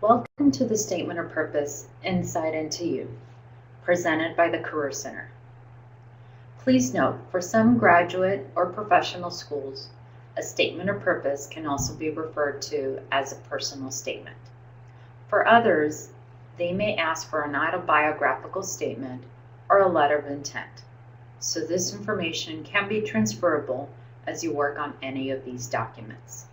Welcome to the Statement of Purpose Insight into You, presented by the Career Center. Please note, for some graduate or professional schools, a statement of purpose can also be referred to as a personal statement. For others, they may ask for an autobiographical statement or a letter of intent, so this information can be transferable as you work on any of these documents.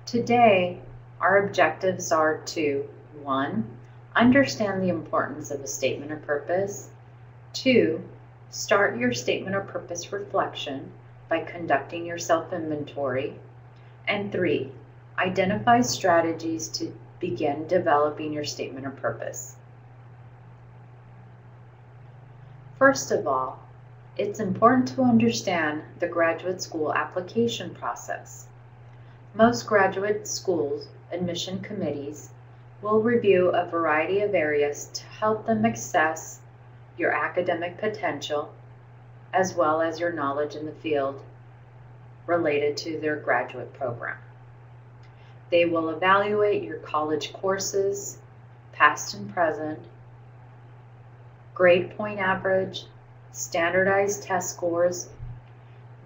Today, our objectives are to 1. Understand the importance of a statement of purpose. 2. Start your statement of purpose reflection by conducting your self-inventory. And 3. Identify strategies to begin developing your statement of purpose. First of all, it's important to understand the graduate school application process. Most graduate schools' admission committees will review a variety of areas to help them assess your academic potential as well as your knowledge in the field related to their graduate program. They will evaluate your college courses, past and present, grade point average, standardized test scores,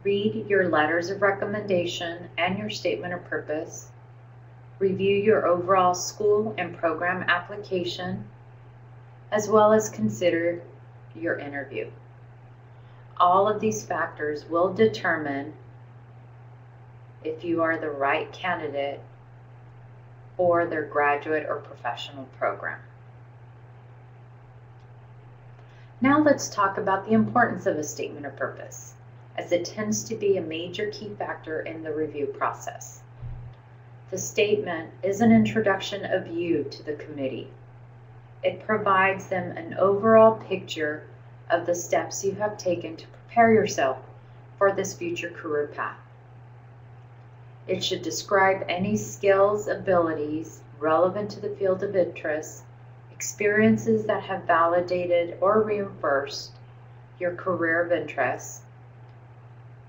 read your letters of recommendation and your statement of purpose, review your overall school and program application, as well as consider your interview. All of these factors will determine if you are the right candidate for their graduate or professional program. Now let's talk about the importance of a statement of purpose, as it tends to be a major key factor in the review process. The statement is an introduction of you to the committee. It provides them an overall picture of the steps you have taken to prepare yourself for this future career path. It should describe any skills, abilities relevant to the field of interest, experiences that have validated or reinforced your career of interest,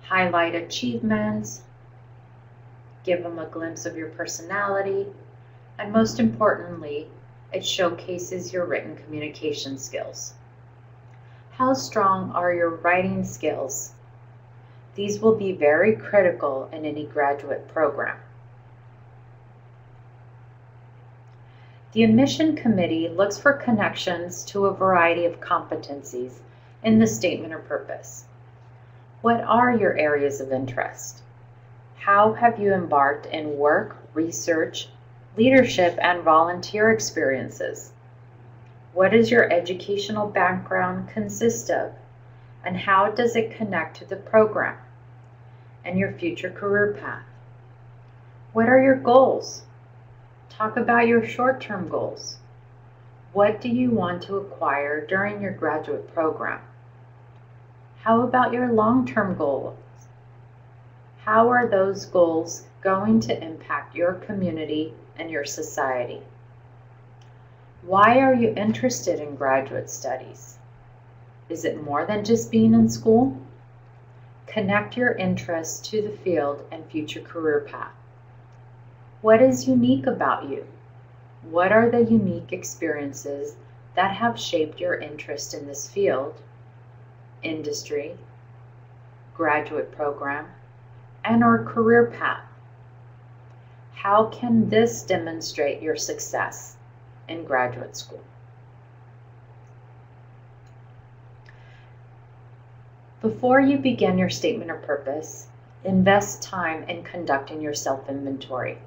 highlight achievements, give them a glimpse of your personality, and most importantly, it showcases your written communication skills. How strong are your writing skills? These will be very critical in any graduate program. The admission committee looks for connections to a variety of competencies in the statement of purpose. What are your areas of interest? How have you embarked in work, research, leadership, and volunteer experiences? What does your educational background consist of? And how does it connect to the program and your future career path? What are your goals? Talk about your short-term goals. What do you want to acquire during your graduate program? How about your long-term goals? How are those goals going to impact your community and your society? Why are you interested in graduate studies? Is it more than just being in school? Connect your interests to the field and future career path. What is unique about you? What are the unique experiences that have shaped your interest in this field, industry, graduate program, and/or career path? How can this demonstrate your success in graduate school? Before you begin your statement of purpose, invest time in conducting your self-inventory.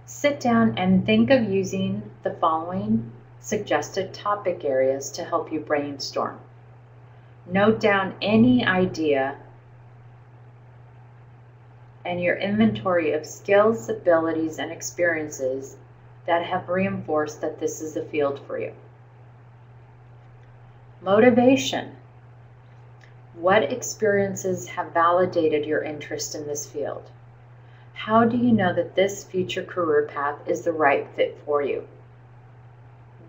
Sit down and think of using the following suggested topic areas to help you brainstorm. Note down any idea and your inventory of skills, abilities, and experiences that have reinforced that this is a field for you. Motivation. What experiences have validated your interest in this field? How do you know that this future career path is the right fit for you?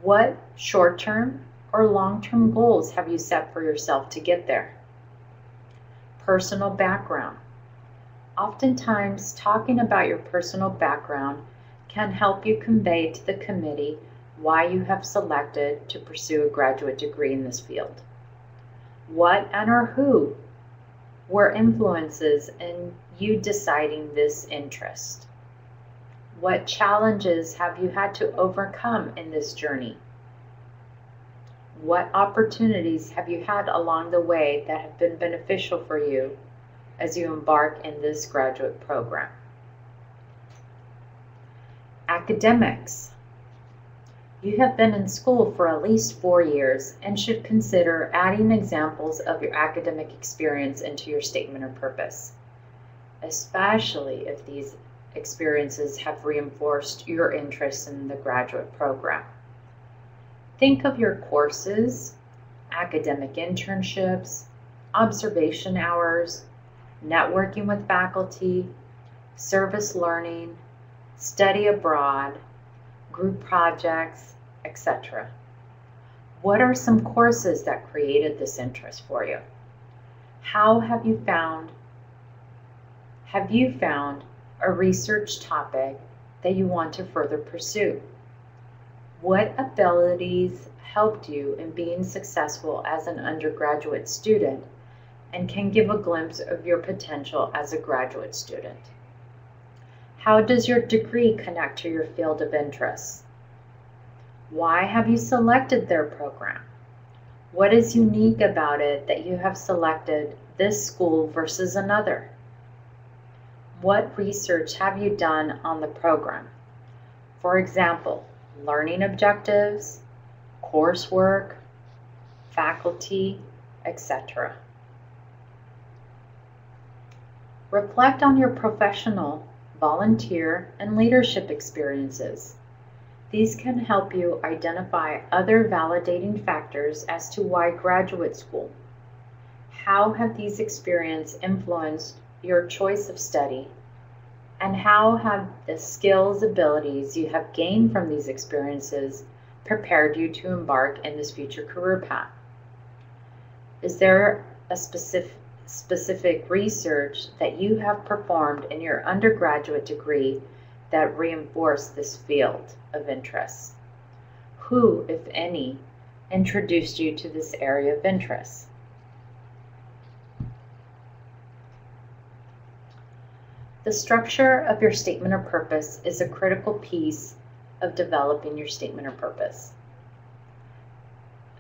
What short-term or long-term goals have you set for yourself to get there? Personal background. Oftentimes, talking about your personal background can help you convey to the committee why you have selected to pursue a graduate degree in this field. What and or who were influences in you deciding this interest? What challenges have you had to overcome in this journey? What opportunities have you had along the way that have been beneficial for you as you embark in this graduate program? Academics. You have been in school for at least 4 years and should consider adding examples of your academic experience into your statement of purpose, especially if these experiences have reinforced your interest in the graduate program. Think of your courses, academic internships, observation hours, networking with faculty, service learning, study abroad, group projects, etc. What are some courses that created this interest for you? How have you found a research topic that you want to further pursue? What abilities helped you in being successful as an undergraduate student and can give a glimpse of your potential as a graduate student? How does your degree connect to your field of interest? Why have you selected their program? What is unique about it that you have selected this school versus another? What research have you done on the program? For example, learning objectives, coursework, faculty, etc. Reflect on your professional, volunteer, and leadership experiences. These can help you identify other validating factors as to why graduate school. How have these experiences influenced your choice of study? And how have the skills, abilities you have gained from these experiences prepared you to embark in this future career path? Is there a specific research that you have performed in your undergraduate degree that reinforced this field of interest? Who, if any, introduced you to this area of interest? The structure of your statement of purpose is a critical piece of developing your statement of purpose.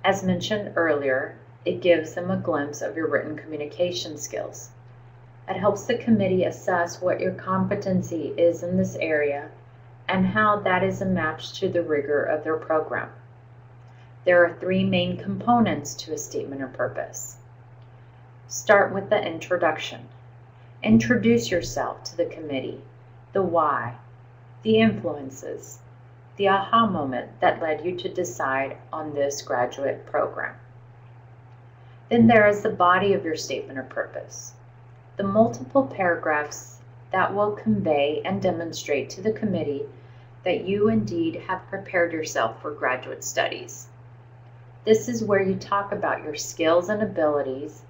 As mentioned earlier, it gives them a glimpse of your written communication skills. It helps the committee assess what your competency is in this area and how that is a match to the rigor of their program. There are 3 main components to a statement of purpose. Start with the introduction. Introduce yourself to the committee, the why, the influences, the aha moment that led you to decide on this graduate program. Then there is the body of your statement of purpose, the multiple paragraphs that will convey and demonstrate to the committee that you indeed have prepared yourself for graduate studies. This is where you talk about your skills and abilities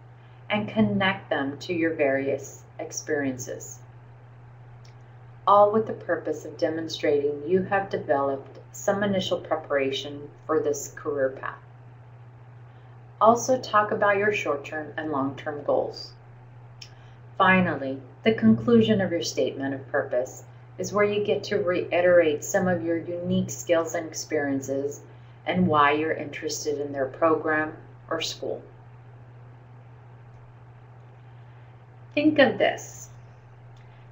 and connect them to your various experiences, all with the purpose of demonstrating you have developed some initial preparation for this career path. Also talk about your short-term and long-term goals. Finally, the conclusion of your statement of purpose is where you get to reiterate some of your unique skills and experiences and why you're interested in their program or school. Think of this.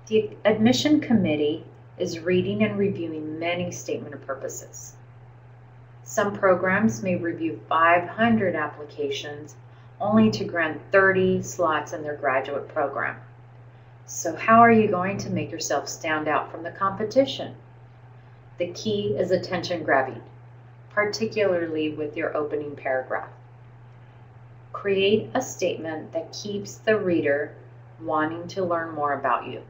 The admission committee is reading and reviewing many statement of purposes. Some programs may review 500 applications only to grant 30 slots in their graduate program. So how are you going to make yourself stand out from the competition? The key is attention grabbing, particularly with your opening paragraph. Create a statement that keeps the reader wanting to learn more about you.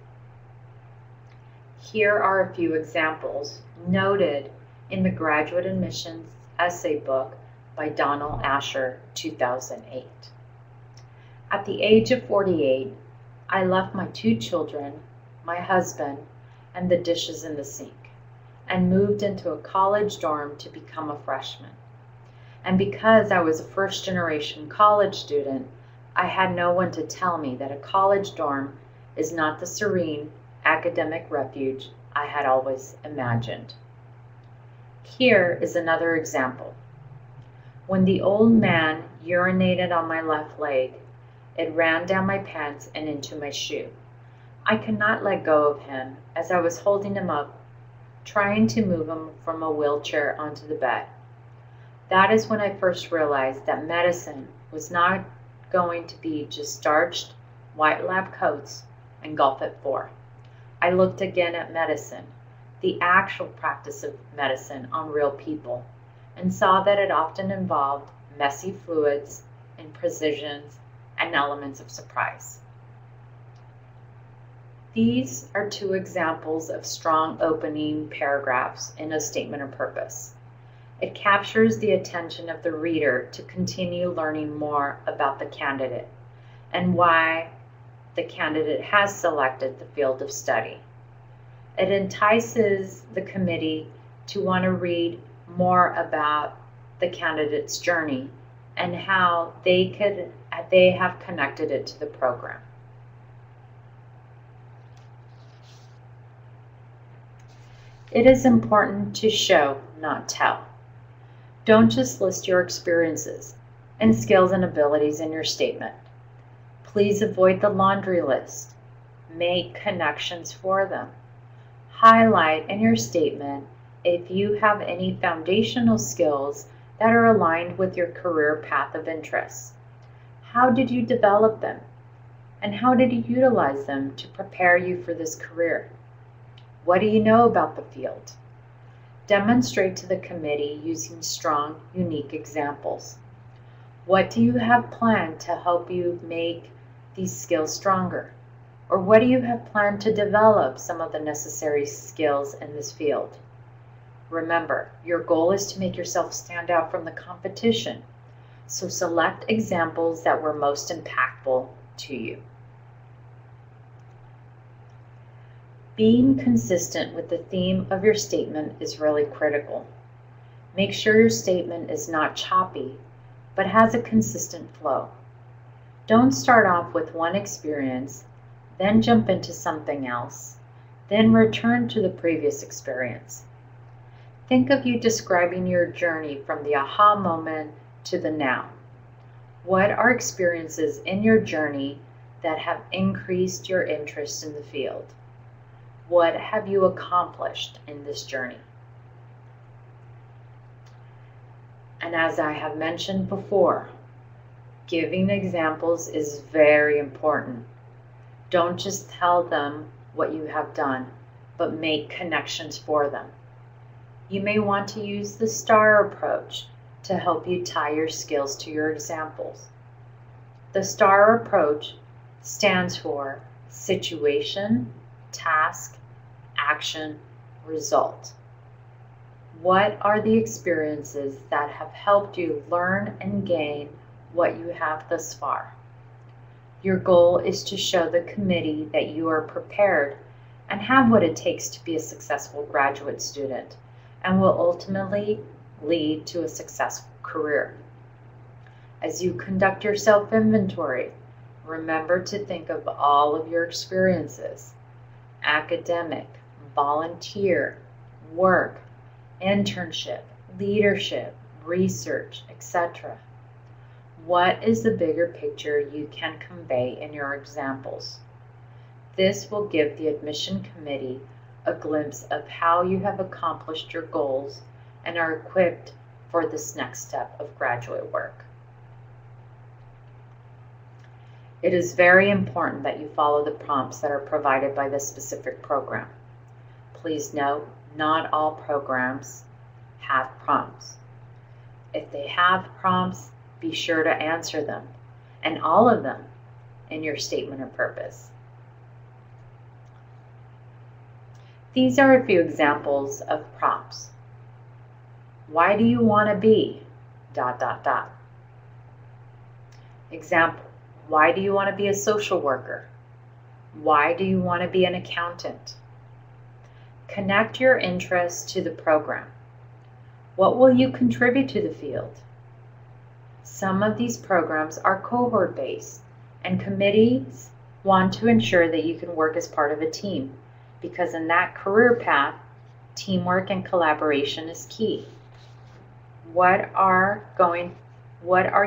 Here are a few examples noted in the Graduate Admissions Essay Book by Donald Asher, 2008. At the age of 48, I left my 2 children, my husband, and the dishes in the sink, and moved into a college dorm to become a freshman. And because I was a first-generation college student, I had no one to tell me that a college dorm is not the serene academic refuge I had always imagined. Here is another example. When the old man urinated on my left leg, it ran down my pants and into my shoe. I could not let go of him as I was holding him up, trying to move him from a wheelchair onto the bed. That is when I first realized that medicine was not going to be just starched white lab coats and golf at 4. I looked again at medicine, the actual practice of medicine on real people, and saw that it often involved messy fluids, imprecisions, and elements of surprise. These are 2 examples of strong opening paragraphs in a statement of purpose. It captures the attention of the reader to continue learning more about the candidate and why the candidate has selected the field of study. It entices the committee to want to read more about the candidate's journey and how they have connected it to the program. It is important to show, not tell. Don't just list your experiences and skills and abilities in your statement. Please avoid the laundry list. Make connections for them. Highlight in your statement if you have any foundational skills that are aligned with your career path of interest. How did you develop them? And how did you utilize them to prepare you for this career? What do you know about the field? Demonstrate to the committee using strong, unique examples. What do you have planned to help you make these skills stronger? Or what do you have planned to develop some of the necessary skills in this field? Remember, your goal is to make yourself stand out from the competition, so select examples that were most impactful to you. Being consistent with the theme of your statement is really critical. Make sure your statement is not choppy, but has a consistent flow. Don't start off with one experience, then jump into something else, then return to the previous experience. Think of you describing your journey from the aha moment to the now. What are experiences in your journey that have increased your interest in the field? What have you accomplished in this journey? And as I have mentioned before, giving examples is very important. Don't just tell them what you have done, but make connections for them. You may want to use the STAR approach to help you tie your skills to your examples. The STAR approach stands for situation, task, action, result. What are the experiences that have helped you learn and gain what you have thus far? Your goal is to show the committee that you are prepared and have what it takes to be a successful graduate student and will ultimately lead to a successful career. As you conduct your self-inventory, remember to think of all of your experiences: academic, volunteer, work, internship, leadership, research, etc. What is the bigger picture you can convey in your examples? This will give the admission committee a glimpse of how you have accomplished your goals and are equipped for this next step of graduate work. It is very important that you follow the prompts that are provided by this specific program. Please note, not all programs have prompts. If they have prompts, be sure to answer them, and all of them, in your statement of purpose. These are a few examples of prompts. Why do you want to be ... Example: why do you want to be a social worker? Why do you want to be an accountant? Connect your interests to the program. What will you contribute to the field? Some of these programs are cohort-based, and committees want to ensure that you can work as part of a team, because in that career path, teamwork and collaboration is key. What are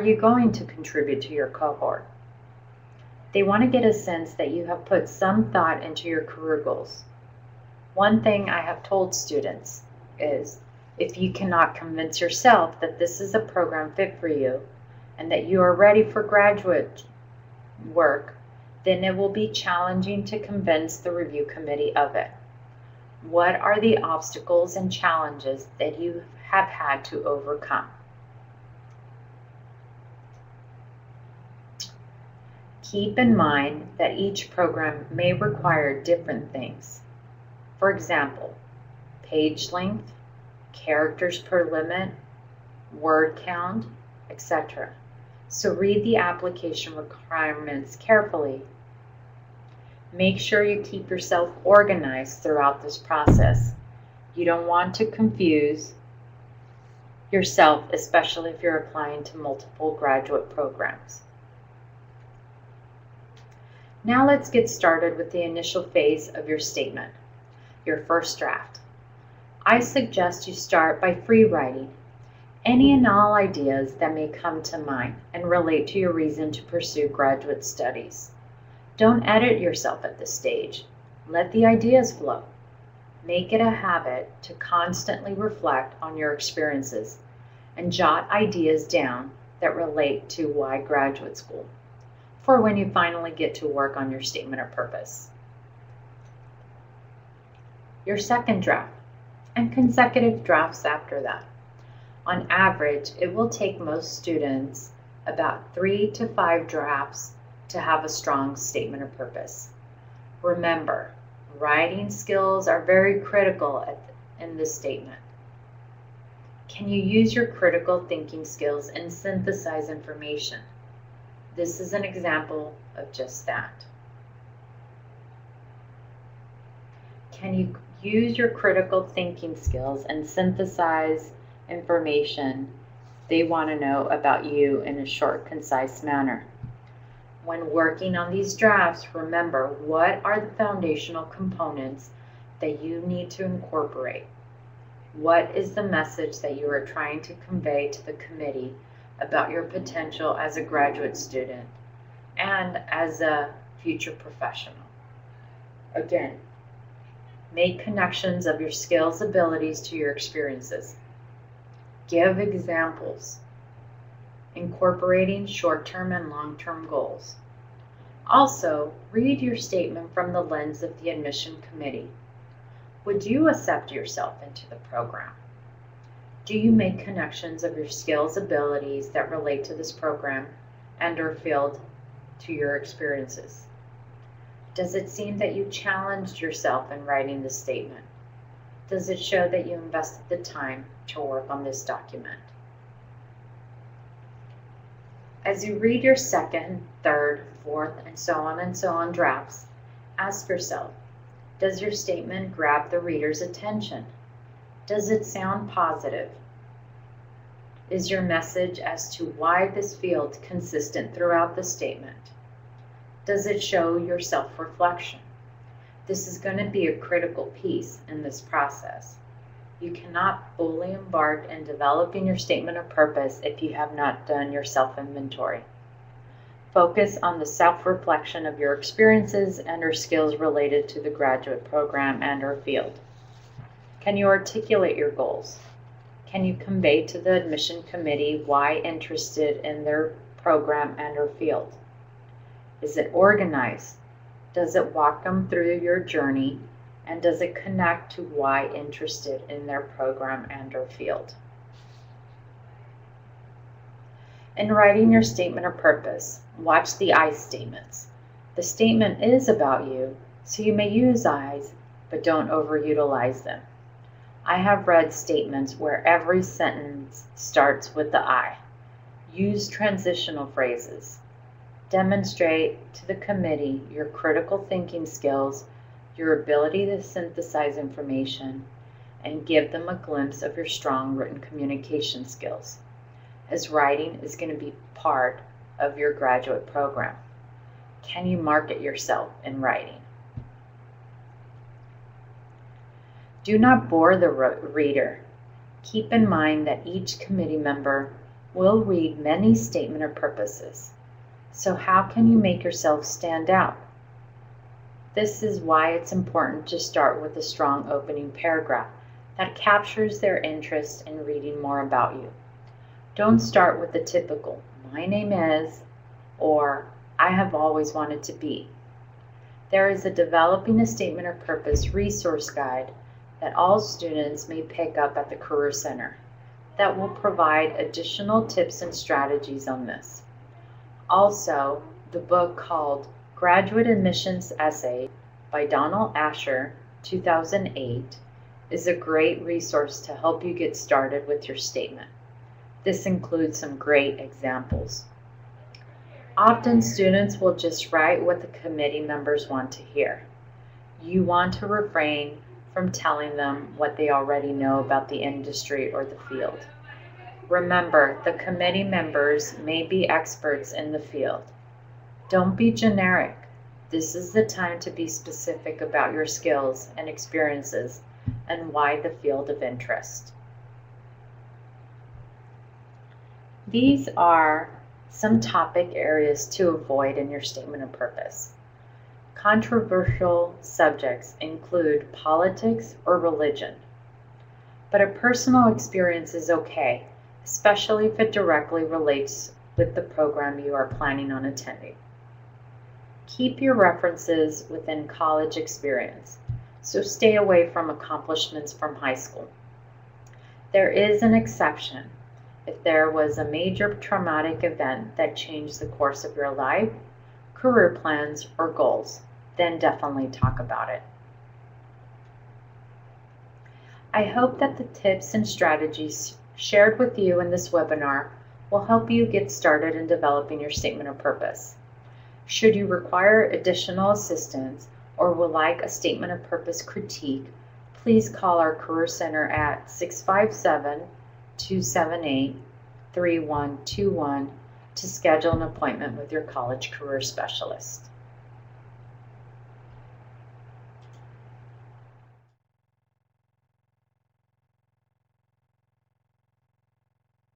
you going to contribute to your cohort? They want to get a sense that you have put some thought into your career goals. One thing I have told students is, if you cannot convince yourself that this is a program fit for you and that you are ready for graduate work, then it will be challenging to convince the review committee of it. What are the obstacles and challenges that you have had to overcome? Keep in mind that each program may require different things. For example, page length, characters per limit, word count, etc. So read the application requirements carefully. Make sure you keep yourself organized throughout this process. You don't want to confuse yourself, especially if you're applying to multiple graduate programs. Now let's get started with the initial phase of your statement, your first draft. I suggest you start by free writing any and all ideas that may come to mind and relate to your reason to pursue graduate studies. Don't edit yourself at this stage. Let the ideas flow. Make it a habit to constantly reflect on your experiences and jot ideas down that relate to why graduate school, for when you finally get to work on your statement of purpose. Your second draft, and consecutive drafts after that. On average, it will take most students about 3 to 5 drafts to have a strong statement of purpose. Remember, writing skills are very critical in this statement. Can you use your critical thinking skills and synthesize information? This is an example of just that. Can you use your critical thinking skills and synthesize information they want to know about you in a short, concise manner? When working on these drafts, remember, what are the foundational components that you need to incorporate? What is the message that you are trying to convey to the committee about your potential as a graduate student and as a future professional? Again, make connections of your skills, abilities to your experiences. Give examples, incorporating short-term and long-term goals. Also, read your statement from the lens of the admission committee. Would you accept yourself into the program? Do you make connections of your skills, abilities that relate to this program and/or field to your experiences? Does it seem that you challenged yourself in writing this statement? Does it show that you invested the time to work on this document? As you read your second, third, fourth, and so on drafts, ask yourself, does your statement grab the reader's attention? Does it sound positive? Is your message as to why this field consistent throughout the statement? Does it show your self-reflection? This is going to be a critical piece in this process. You cannot fully embark in developing your statement of purpose if you have not done your self-inventory. Focus on the self-reflection of your experiences and/or skills related to the graduate program and/or field. Can you articulate your goals? Can you convey to the admission committee why interested in their program and/or field? Is it organized? Does it walk them through your journey? And does it connect to why interested in their program and/or field? In writing your statement of purpose, watch the I statements. The statement is about you, so you may use I's, but don't overutilize them. I have read statements where every sentence starts with the I. Use transitional phrases. Demonstrate to the committee your critical thinking skills, your ability to synthesize information, and give them a glimpse of your strong written communication skills, as writing is going to be part of your graduate program. Can you market yourself in writing? Do not bore the reader. Keep in mind that each committee member will read many statement of purposes. So how can you make yourself stand out? This is why it's important to start with a strong opening paragraph that captures their interest in reading more about you. Don't start with the typical, "My name is," or "I have always wanted to be." There is a Developing a Statement of Purpose resource guide that all students may pick up at the Career Center that will provide additional tips and strategies on this. Also, the book called Graduate Admissions Essay by Donald Asher, 2008, is a great resource to help you get started with your statement. This includes some great examples. Often students will just write what the committee members want to hear. You want to refrain from telling them what they already know about the industry or the field. Remember, the committee members may be experts in the field. Don't be generic. This is the time to be specific about your skills and experiences and why the field of interest. These are some topic areas to avoid in your statement of purpose. Controversial subjects include politics or religion, but a personal experience is okay, especially if it directly relates with the program you are planning on attending. Keep your references within college experience, so stay away from accomplishments from high school. There is an exception. If there was a major traumatic event that changed the course of your life, career plans, or goals, then definitely talk about it. I hope that the tips and strategies shared with you in this webinar will help you get started in developing your statement of purpose. Should you require additional assistance or would like a statement of purpose critique, please call our Career Center at 657-278-3121 to schedule an appointment with your college career specialist.